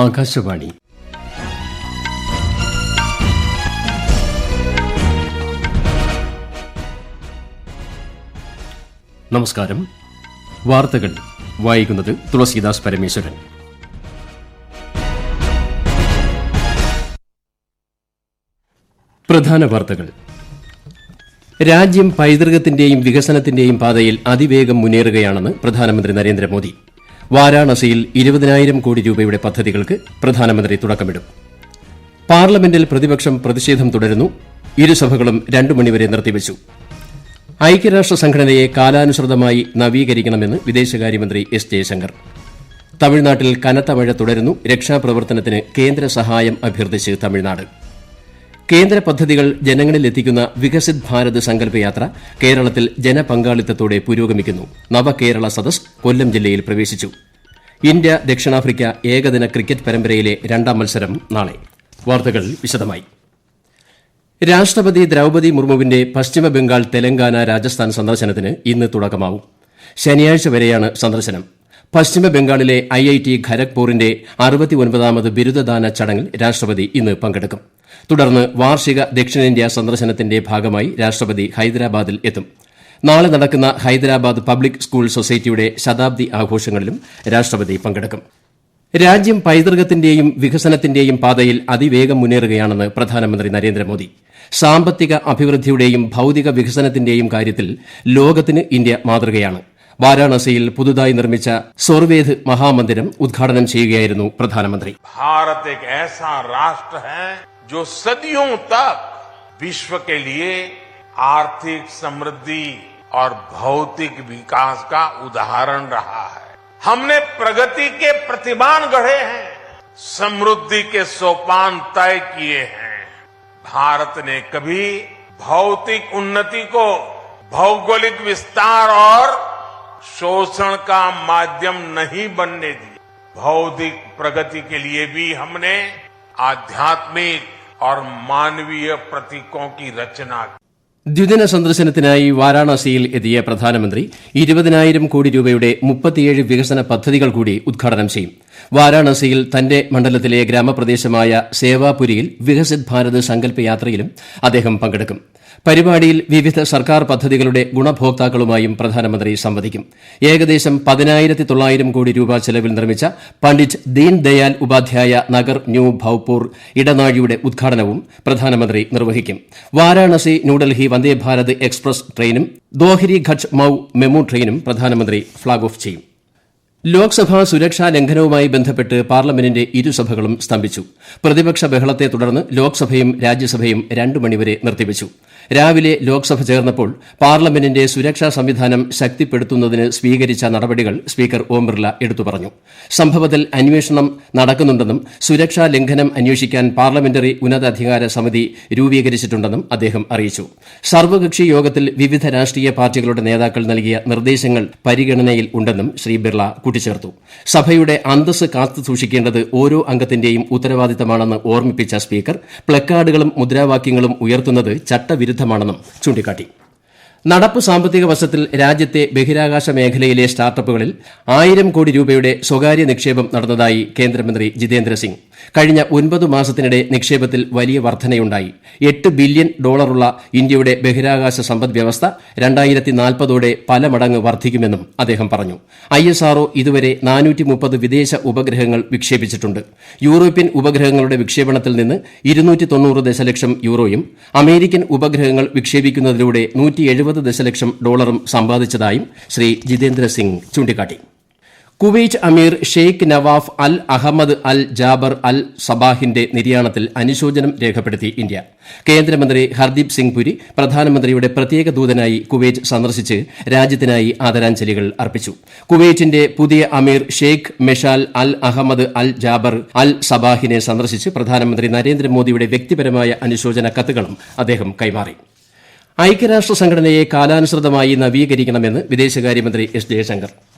ആകാശവാണി. നമസ്കാരം. വാർത്തകൾ വായിക്കുന്നത് തുളസീദാസ് പരമേശ്വരൻ. പ്രധാന വാർത്തകൾ. രാജ്യം പൈതൃകത്തിന്റെയും വികസനത്തിന്റെയും പാതയിൽ അതിവേഗം മുന്നേറുകയാണെന്ന് പ്രധാനമന്ത്രി നരേന്ദ്രമോദി. വാരാണസിയിൽ 20,000 കോടി രൂപയുടെ പദ്ധതികൾക്ക് പ്രധാനമന്ത്രി തുടക്കമിടും. പാർലമെന്റിൽ പ്രതിപക്ഷം പ്രതിഷേധം തുടരുന്നു. ഇരുസഭകളും 2 മണിവരെ നിർത്തിവച്ചു. ഐക്യരാഷ്ട്ര സംഘടനയെ കാലാനുസൃതമായി നവീകരിക്കണമെന്ന് വിദേശകാര്യമന്ത്രി എസ് ജയശങ്കർ. തമിഴ്നാട്ടിൽ കനത്ത മഴ തുടരുന്നു. രക്ഷാപ്രവർത്തനത്തിന് കേന്ദ്ര സഹായം അഭ്യർത്ഥിച്ച് തമിഴ്നാട്. കേന്ദ്ര പദ്ധതികൾ ജനങ്ങളിലെത്തിക്കുന്ന വികസിത് ഭാരത് സങ്കല്പയാത്ര കേരളത്തിൽ ജനപങ്കാളിത്തത്തോടെ പുരോഗമിക്കുന്നു. നവകേരള സദസ് കൊല്ലം ജില്ലയിൽ പ്രവേശിച്ചു. ഇന്ത്യ ദക്ഷിണാഫ്രിക്ക ഏകദിന ക്രിക്കറ്റ് പരമ്പരയിലെ 2ാം മത്സരം നാളെ. വാർത്തകൾ വിശദമായി. രാഷ്ട്രപതി ദ്രൌപദി മുർമുവിന്റെ പശ്ചിമബംഗാൾ, തെലങ്കാന, രാജസ്ഥാൻ സന്ദർശനത്തിന് ഇന്ന് തുടക്കമാവും. ശനിയാഴ്ച വരെയാണ് സന്ദർശനം. പശ്ചിമബംഗാളിലെ IIT ഖരഗ്പൂരിന്റെ 69ാമത് ബിരുദദാന ചടങ്ങിൽ രാഷ്ട്രപതി ഇന്ന് പങ്കെടുക്കും. തുടർന്ന് വാർഷിക ദക്ഷിണേന്ത്യാ സന്ദർശനത്തിന്റെ ഭാഗമായി രാഷ്ട്രപതി ഹൈദരാബാദിൽ എത്തും. നാളെ നടക്കുന്ന ഹൈദരാബാദ് പബ്ലിക് സ്കൂൾ സൊസൈറ്റിയുടെ ശതാബ്ദി ആഘോഷങ്ങളിലും രാഷ്ട്രപതി പങ്കെടുക്കും. രാജ്യം പൈതൃകത്തിന്റെയും വികസനത്തിന്റെയും പാതയിൽ അതിവേഗം മുന്നേറുകയാണെന്ന് പ്രധാനമന്ത്രി നരേന്ദ്രമോദി. സാമ്പത്തിക അഭിവൃദ്ധിയുടെയും ഭൌതിക വികസനത്തിന്റെയും കാര്യത്തിൽ ലോകത്തിന് ഇന്ത്യ മാതൃകയാണ്. വാരാണസിയിൽ പുതുതായി നിർമ്മിച്ച സ്വർവേദ് മഹാമന്ദിരം ഉദ്ഘാടനം ചെയ്യുകയായിരുന്നു പ്രധാനമന്ത്രി. ഭാരത് एक ऐसा राष्ट्र है जो सदियों तक विश्व के लिए आर्थिक समृद्धि और भौतिक विकास का उदाहरण रहा है. हमने प्रगति के प्रतिमान गढ़े हैं, समृद्धि के सोपान तय किए हैं. भारत ने कभी भौतिक उन्नति को भौगोलिक विस्तार और शोषण का माध्यम नहीं बनने दिया. भौतिक प्रगति के लिए भी हमने आध्यात्मिक और मानवीय प्रतीकों की रचना की. ദ്വിദിന സന്ദർശനത്തിനായി വാരാണസിയിൽ എത്തിയ പ്രധാനമന്ത്രി 20,000 കോടി രൂപയുടെ 37 വികസന പദ്ധതികൾ കൂടി ഉദ്ഘാടനം ചെയ്യും. വാരാണസിയിൽ തന്റെ മണ്ഡലത്തിലെ ഗ്രാമപ്രദേശമായ സേവാപുരിയിൽ വികസിത് ഭാരത് സങ്കല്പയാത്രയിലും അദ്ദേഹം പങ്കെടുക്കും. പരിപാടിയിൽ വിവിധ സർക്കാർ പദ്ധതികളുടെ ഗുണഭോക്താക്കളുമായും പ്രധാനമന്ത്രി സംവദിക്കും. ഏകദേശം 10,900 കോടി രൂപ ചെലവിൽ നിർമ്മിച്ച പണ്ഡിറ്റ് ദീൻ ദയാൽ ഉപാധ്യായ നഗർ ന്യൂ ഭൌപൂർ ഇടനാഴിയുടെ ഉദ്ഘാടനവും പ്രധാനമന്ത്രി നിർവഹിക്കും. വാരാണസി ന്യൂഡൽഹി വന്ദേഭാരത് എക്സ്പ്രസ് ട്രെയിനും ദോഹരി ഘട്ട് മൌ മെമു ട്രെയിനും പ്രധാനമന്ത്രി ഫ്ളാഗ് ഓഫ് ചെയ്യും. ലോക്സഭാ സുരക്ഷാ ലംഘനവുമായി ബന്ധപ്പെട്ട് പാർലമെന്റിന്റെ ഇരുസഭകളും സ്തംഭിച്ചു. പ്രതിപക്ഷ ബഹളത്തെ തുടർന്ന് ലോക്സഭയും രാജ്യസഭയും 2 മണിവരെ നിർത്തിവച്ചു. രാവിലെ ലോക്സഭ ചേർന്നപ്പോൾ പാർലമെന്റിന്റെ സുരക്ഷാ സംവിധാനം ശക്തിപ്പെടുത്തുന്നതിന് സ്വീകരിച്ച നടപടികൾ സ്പീക്കർ ഓം ബിർല എടുത്തു പറഞ്ഞു. സംഭവത്തിൽ അന്വേഷണം നടക്കുന്നുണ്ടെന്നും സുരക്ഷാ ലംഘനം അന്വേഷിക്കാൻ പാർലമെന്ററി ഉന്നതാധികാര സമിതി രൂപീകരിച്ചിട്ടുണ്ടെന്നും അദ്ദേഹം അറിയിച്ചു. സർവകക്ഷി യോഗത്തിൽ വിവിധ രാഷ്ട്രീയ പാർട്ടികളുടെ നേതാക്കൾ നൽകിയ നിർദ്ദേശങ്ങൾ പരിഗണനയിൽ ഉണ്ടെന്നും ശ്രീ ബിർല കൂട്ടിച്ചേർത്തു. സഭയുടെ അന്തസ്സ് കാത്തുസൂക്ഷിക്കേണ്ടത് ഓരോ അംഗത്തിന്റെയും ഉത്തരവാദിത്തമാണെന്ന് ഓർമ്മിപ്പിച്ച സ്പീക്കർ പ്ലക്കാർഡുകളും മുദ്രാവാക്യങ്ങളും ഉയർത്തുന്നത് ചട്ടവിരുദ്ധമാണെന്നും ചൂണ്ടിക്കാട്ടി. നടപ്പ് സാമ്പത്തിക വർഷത്തിൽ രാജ്യത്തെ ബഹിരാകാശ മേഖലയിലെ സ്റ്റാർട്ടപ്പുകളിൽ 1,000 കോടി രൂപയുടെ സ്വകാര്യ നിക്ഷേപം നടന്നതായി കേന്ദ്രമന്ത്രി ജിതേന്ദ്ര സിംഗ്. കഴിഞ്ഞ 9 മാസത്തിനിടെ നിക്ഷേപത്തിൽ വലിയ വർധനയുണ്ടായി. $8 ബില്യൺ ഇന്ത്യയുടെ ബഹിരാകാശ സമ്പദ് വ്യവസ്ഥ 2040ഓടെ പല മടങ്ങ് വർദ്ധിക്കുമെന്നും അദ്ദേഹം പറഞ്ഞു. ISRO ഇതുവരെ 430 വിദേശ ഉപഗ്രഹങ്ങൾ വിക്ഷേപിച്ചിട്ടുണ്ട്. യൂറോപ്യൻ ഉപഗ്രഹങ്ങളുടെ വിക്ഷേപണത്തിൽ നിന്ന് 290 ദശലക്ഷം യൂറോയും അമേരിക്കൻ ഉപഗ്രഹങ്ങൾ വിക്ഷേപിക്കുന്നതിലൂടെ $170 ദശലക്ഷം സമ്പാദിച്ചതായും ശ്രീ ജിതേന്ദ്ര സിംഗ് ചൂണ്ടിക്കാട്ടി. കുവൈറ്റ് അമീർ ഷെയ്ഖ് നവാഫ് അൽ അഹമ്മദ് അൽ ജാബർ അൽ സബാഹിന്റെ നിര്യാണത്തിൽ അനുശോചനം രേഖപ്പെടുത്തി ഇന്ത്യ. കേന്ദ്രമന്ത്രി ഹർദീപ് സിംഗ് പുരി പ്രധാനമന്ത്രിയുടെ പ്രത്യേക ദൂതനായി കുവൈറ്റ് സന്ദർശിച്ച് രാജ്യത്തിനായി ആദരാഞ്ജലികൾ അർപ്പിച്ചു. കുവൈറ്റിന്റെ പുതിയ അമീർ ഷെയ്ഖ് മെഷാൽ അൽ അഹമ്മദ് അൽ ജാബർ അൽ സബാഹിനെ സന്ദർശിച്ച് പ്രധാനമന്ത്രി നരേന്ദ്രമോദിയുടെ വ്യക്തിപരമായ അനുശോചന കത്തുകളും അദ്ദേഹം കൈമാറി. ഐക്യരാഷ്ട്ര സംഘടനയെ കാലാനുസൃതമായി നവീകരിക്കണമെന്ന് വിദേശകാര്യമന്ത്രി എസ് ജയശങ്കർ.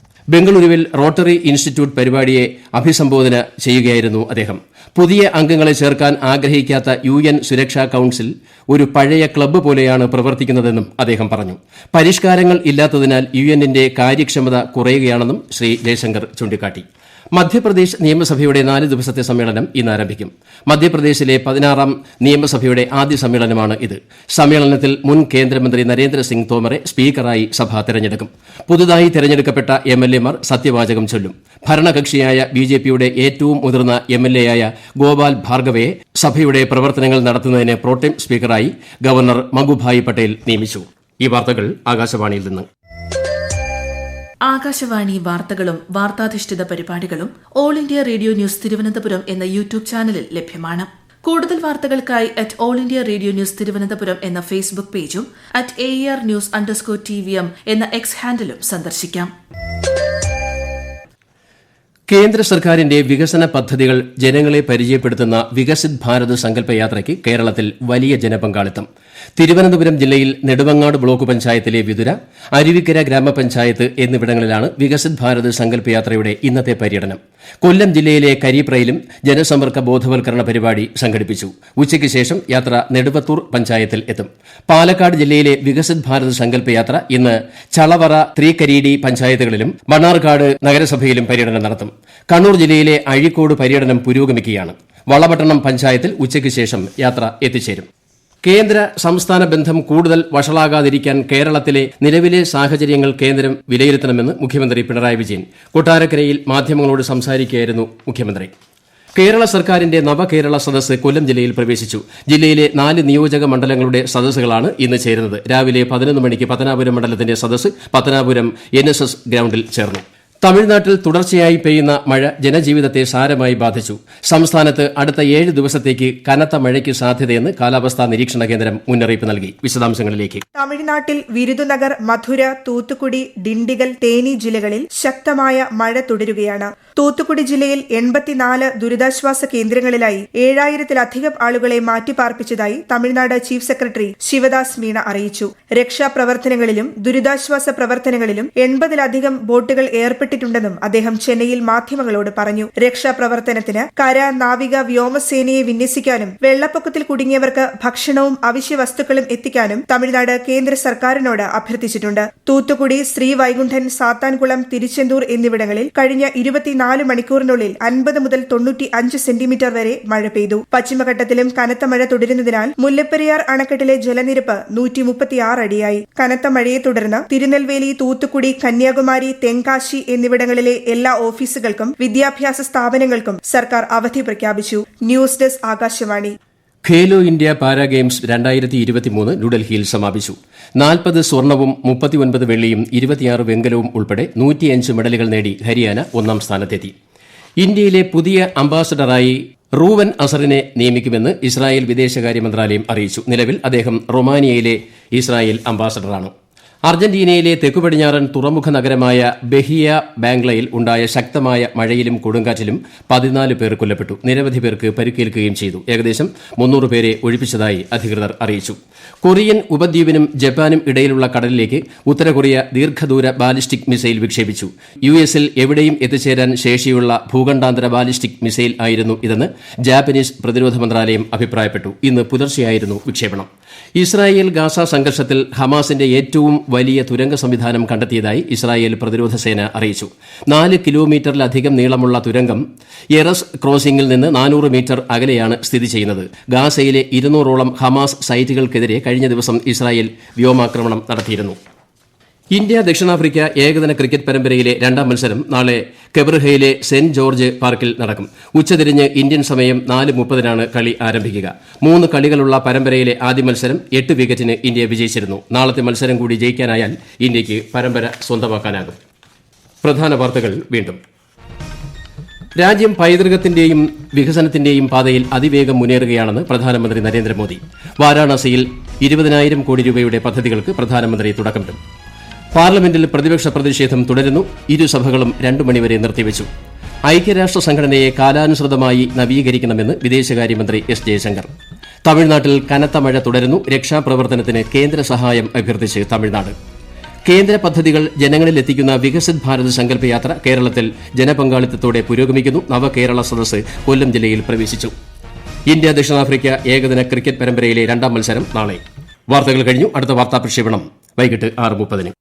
ബംഗളൂരുവിൽ റോട്ടറി ഇൻസ്റ്റിറ്റ്യൂട്ട് പരിപാടിയെ അഭിസംബോധന ചെയ്യുകയായിരുന്നു അദ്ദേഹം. പുതിയ അംഗങ്ങളെ ചേർക്കാൻ ആഗ്രഹിക്കാത്ത UN സുരക്ഷാ കൌൺസിൽ ഒരു പഴയ ക്ലബ്ബ് പോലെയാണ് പ്രവർത്തിക്കുന്നതെന്നും അദ്ദേഹം പറഞ്ഞു. പരിഷ്കാരങ്ങൾ ഇല്ലാത്തതിനാൽ UNന്റെ കാര്യക്ഷമത കുറയുകയാണെന്നും ശ്രീ ജയശങ്കർ ചൂണ്ടിക്കാട്ടി. മധ്യപ്രദേശ് നിയമസഭയുടെ 4 ദിവസത്തെ സമ്മേളനം ഇന്ന് ആരംഭിക്കും. മധ്യപ്രദേശിലെ 16ാം നിയമസഭയുടെ ആദ്യ സമ്മേളനമാണ് ഇത്. സമ്മേളനത്തിൽ മുൻ കേന്ദ്രമന്ത്രി നരേന്ദ്രസിംഗ് തോമറെ സ്പീക്കറായി സഭ തെരഞ്ഞെടുക്കും. പുതുതായി തെരഞ്ഞെടുക്കപ്പെട്ട എംഎൽഎമാർ സത്യവാചകം ചൊല്ലും. ഭരണകക്ഷിയായ ബിജെപിയുടെ ഏറ്റവും മുതിർന്ന എംഎൽഎയായ ഗോപാൽ ഭാർഗവയെ സഭയുടെ പ്രവർത്തനങ്ങൾ നടത്തുന്നതിന് പ്രോട്ടേം സ്പീക്കറായി ഗവർണർ മംഗുഭായ് പട്ടേൽ നിയമിച്ചു. ഈ വാർത്തകൾ ആകാശവാണിയിൽ നിന്ന്. ആകാശവാണി വാർത്തകളും വാർത്താധിഷ്ഠിത പരിപാടികളും all India radio news Thiruvananthapuram എന്ന യൂട്യൂബ് ചാനലിൽ ലഭ്യമാണ്. കൂടുതൽ വാർത്തകൾക്കായി all India radio news Thiruvananthapuram എന്ന ഫേസ്ബുക്ക് പേജും @ARnews_TVM എന്ന എക്സ് ഹാൻഡിലും സന്ദർശിക്കാം. കേന്ദ്ര സർക്കാരിന്റെ വികസന പദ്ധതികൾ ജനങ്ങളെ പരിചയപ്പെടുത്തുന്ന വികസിത് ഭാരത് സങ്കല്പയാത്രയ്ക്ക് കേരളത്തിൽ വലിയ ജനപങ്കാളിത്തം. തിരുവനന്തപുരം ജില്ലയിൽ നെടുമങ്ങാട് ബ്ലോക്ക് പഞ്ചായത്തിലെ വിതുര, അരുവിക്കര ഗ്രാമപഞ്ചായത്ത് എന്നിവിടങ്ങളിലാണ് വികസിത് ഭാരത് സങ്കല്പയാത്രയുടെ ഇന്നത്തെ പര്യടനം. കൊല്ലം ജില്ലയിലെ കരീപ്രയിലും ജനസമ്പർക്ക ബോധവൽക്കരണ പരിപാടി സംഘടിപ്പിച്ചു. ഉച്ചയ്ക്ക് ശേഷം യാത്ര നെടുവത്തൂർ പഞ്ചായത്തിൽ എത്തും. പാലക്കാട് ജില്ലയിലെ വികസിത് ഭാരത് സങ്കല്പയാത്ര ഇന്ന് ചളവറ, ത്രീക്കരീടി പഞ്ചായത്തുകളിലും മണ്ണാർക്കാട് നഗരസഭയിലും പര്യടനം നടത്തും. കണ്ണൂർ ജില്ലയിലെ അഴീക്കോട് പര്യടനം പുരോഗമിക്കുകയാണ്. വളപട്ടണം പഞ്ചായത്തിൽ ഉച്ചയ്ക്ക് ശേഷം യാത്ര എത്തിച്ചേരും. കേന്ദ്ര സംസ്ഥാന ബന്ധം കൂടുതൽ വഷളാകാതിരിക്കാൻ കേരളത്തിലെ നിലവിലെ സാഹചര്യങ്ങൾ കേന്ദ്രം വിലയിരുത്തണമെന്ന് മുഖ്യമന്ത്രി പിണറായി വിജയൻ കൊട്ടാരക്കരയിൽ മാധ്യമങ്ങളോട് സംസാരിക്കുകയായിരുന്നു മുഖ്യമന്ത്രി. കേരള സർക്കാരിന്റെ നവകേരള സദസ്സ് കൊല്ലം ജില്ലയിൽ പ്രവേശിച്ചു. ജില്ലയിലെ 4 നിയോജക മണ്ഡലങ്ങളുടെ സദസ്സുകളാണ് ഇന്ന് ചേരുന്നത്. രാവിലെ 11 മണിക്ക് പത്തനാപുരം മണ്ഡലത്തിന്റെ സദസ്സ് പത്തനാപുരം NSS ഗ്രൌണ്ടിൽ ചേർന്നു. തമിഴ്നാട്ടിൽ തുടർച്ചയായി പെയ്യുന്ന മഴ ജനജീവിതത്തെ സാരമായി ബാധിച്ചു. സംസ്ഥാനത്ത് അടുത്ത 7 ദിവസത്തേക്ക് കനത്ത മഴയ്ക്ക് സാധ്യതയെന്ന് കാലാവസ്ഥാ നിരീക്ഷണ കേന്ദ്രം മുന്നറിയിപ്പ് നൽകി. വിശദാംശങ്ങളിലേക്ക്. തമിഴ്നാട്ടിൽ വിരുദുനഗർ, മധുര, തൂത്തുക്കുടി, ഡിണ്ടിഗൽ, തേനി ജില്ലകളിൽ ശക്തമായ മഴ തുടരുകയാണ്. തൂത്തുക്കുടി ജില്ലയിൽ 84 ദുരിതാശ്വാസ കേന്ദ്രങ്ങളിലായി 7000-ലധികം ആളുകളെ മാറ്റിപ്പാർപ്പിച്ചതായി തമിഴ്നാട് ചീഫ് സെക്രട്ടറി ശിവദാസ് മീണ അറിയിച്ചു. രക്ഷാപ്രവർത്തനങ്ങളിലും ദുരിതാശ്വാസ പ്രവർത്തനങ്ങളിലും 80-ലധികം ബോട്ടുകൾ ഏർപ്പെട്ടിട്ടുണ്ടെന്നും അദ്ദേഹം ചെന്നൈയിൽ മാധ്യമങ്ങളോട് പറഞ്ഞു. രക്ഷാപ്രവർത്തനത്തിന് കര, നാവിക, വ്യോമസേനയെ വിന്യസിക്കാനും വെള്ളപ്പൊക്കത്തിൽ കുടുങ്ങിയവർക്ക് ഭക്ഷണവും അവശ്യ വസ്തുക്കളും എത്തിക്കാനും തമിഴ്നാട് കേന്ദ്ര സർക്കാരിനോട് അഭ്യർത്ഥിച്ചിട്ടുണ്ട്. തൂത്തുക്കുടി, ശ്രീവൈകുണ്ഠൻ, സാത്താൻകുളം, തിരുച്ചെന്തൂർ എന്നിവിടങ്ങളിൽ കഴിഞ്ഞ 24 മണിക്കൂറിനുള്ളിൽ 50 മുതൽ 95 സെന്റിമീറ്റർ വരെ മഴ പെയ്തു. പശ്ചിമഘട്ടത്തിലും കനത്ത മഴ തുടരുന്നതിനാൽ മുല്ലപ്പെരിയാർ അണക്കെട്ടിലെ ജലനിരപ്പ് 136 അടിയായി. കനത്ത മഴയെ തുടർന്ന് തിരുനെൽവേലി, തൂത്തുക്കുടി, കന്യാകുമാരി, തെങ്കാശി എന്നിവിടങ്ങളിലെ എല്ലാ ഓഫീസുകൾക്കും വിദ്യാഭ്യാസ സ്ഥാപനങ്ങൾക്കും സർക്കാർ അവധി പ്രഖ്യാപിച്ചു. News desk, Akashvani. Khelo India para games 2023 ന്യൂഡൽഹിയിൽ സമാപിച്ചു. 40 സ്വർണവും 39 വെള്ളിയും 26 വെങ്കലവും ഉൾപ്പെടെ 105 മെഡലുകൾ നേടി ഹരിയാന 1ാം സ്ഥാനത്തെത്തി. ഇന്ത്യയിലെ പുതിയ അംബാസഡറായി റൂവൻ അസറിനെ നിയമിക്കുമെന്ന് ഇസ്രായേൽ വിദേശകാര്യ മന്ത്രാലയം അറിയിച്ചു. നിലവിൽ അദ്ദേഹം റൊമാനിയയിലെ ഇസ്രായേൽ അംബാസഡറാണ്. അർജന്റീനയിലെ തെക്കുപടിഞ്ഞാറൻ തുറമുഖ നഗരമായ ബഹിയ ബാംഗ്ലയിൽ ഉണ്ടായ ശക്തമായ മഴയിലും കൊടുങ്കാറ്റിലും 14 പേർ കൊല്ലപ്പെട്ടു. നിരവധി പേർക്ക് പരിക്കേൽക്കുകയും ചെയ്തു. ഏകദേശം 300 പേരെ ഒഴിപ്പിച്ചതായി അധികൃതർ അറിയിച്ചു. കൊറിയൻ ഉപദ്വീപിനും ജപ്പാനും ഇടയിലുള്ള കടലിലേക്ക് ഉത്തര കൊറിയ ദീർഘദൂര ബാലിസ്റ്റിക് മിസൈൽ വിക്ഷേപിച്ചു. യുഎസിൽ എവിടെയും എത്തിച്ചേരാൻ ശേഷിയുള്ള ഭൂഖണ്ഡാന്തര ബാലിസ്റ്റിക് മിസൈൽ ആയിരുന്നു ഇതെന്ന് ജാപ്പനീസ് പ്രതിരോധ മന്ത്രാലയം അഭിപ്രായപ്പെട്ടു. ഇന്ന് പുലർച്ചെയായിരുന്നു വിക്ഷേപണം. ഇസ്രായേൽ ഗാസ സംഘർഷത്തിൽ ഹമാസിന്റെ ഏറ്റവും വലിയ തുരങ്ക സംവിധാനം കണ്ടെത്തിയതായി ഇസ്രായേൽ പ്രതിരോധ സേന അറിയിച്ചു. 4 കിലോമീറ്ററിലധികം നീളമുള്ള തുരങ്കം എറസ് ക്രോസിംഗിൽ നിന്ന് 400 മീറ്റർ അകലെയാണ് സ്ഥിതി ചെയ്യുന്നത്. ഗാസയിലെ 200ഓളം ഹമാസ് സൈറ്റുകൾക്കെതിരെ കഴിഞ്ഞ ദിവസം ഇസ്രായേൽ വ്യോമാക്രമണം നടത്തിയിരുന്നു. ഇന്ത്യ ദക്ഷിണാഫ്രിക്ക ഏകദിന ക്രിക്കറ്റ് പരമ്പരയിലെ 2ാം മത്സരം നാളെ കെബ്രഹയിലെ സെന്റ് ജോർജ് പാർക്കിൽ നടക്കും. ഉച്ചതിരിഞ്ഞ് ഇന്ത്യൻ സമയം 4:30-നാണ് കളി ആരംഭിക്കുക. 3 കളികളുള്ള പരമ്പരയിലെ ആദ്യ മത്സരം 8 വിക്കറ്റിന് ഇന്ത്യ വിജയിച്ചിരുന്നു. നാളത്തെ മത്സരം കൂടി ജയിക്കാനായാൽ ഇന്ത്യയ്ക്ക് പരമ്പര സ്വന്തമാക്കാനാകും. പ്രധാന വാർത്തകൾ വീണ്ടും. രാജ്യം പൈതൃകത്തിന്റെയും വികസനത്തിന്റെയും പാതയിൽ അതിവേഗം മുന്നേറുകയാണെന്ന് പ്രധാനമന്ത്രി നരേന്ദ്രമോദി. വാരാണസിയിൽ 20,000 കോടി രൂപയുടെ പദ്ധതികൾക്ക് പ്രധാനമന്ത്രി തുടക്കമിടും. പാർലമെന്റിൽ പ്രതിപക്ഷ പ്രതിഷേധം തുടരുന്നു. ഇരുസഭകളും 2 മണിവരെ നിർത്തിവച്ചു. ഐക്യരാഷ്ട്ര സംഘടനയെ കാലാനുസൃതമായി നവീകരിക്കണമെന്ന് വിദേശകാര്യമന്ത്രി എസ് ജയശങ്കർ. തമിഴ്നാട്ടിൽ കനത്ത മഴ തുടരുന്നു. രക്ഷാപ്രവർത്തനത്തിന് കേന്ദ്ര സഹായം അഭ്യർത്ഥിച്ച് തമിഴ്നാട്. കേന്ദ്ര പദ്ധതികൾ ജനങ്ങളിലെത്തിക്കുന്ന വികസിത് ഭാരത് സങ്കല്പയാത്ര കേരളത്തിൽ ജനപങ്കാളിത്തത്തോടെ പുരോഗമിക്കുന്നു. നവകേരള സദസ്സ് കൊല്ലം ജില്ലയിൽ പ്രവേശിച്ചു. ഇന്ത്യ ദക്ഷിണാഫ്രിക്ക ഏകദിന ക്രിക്കറ്റ് പരമ്പരയിലെ 2ാം മത്സരം നാളെ. വാർത്തകൾ കഴിഞ്ഞു. അടുത്ത വാർത്താ പ്രക്ഷേപണം വൈകിട്ട് 6:30.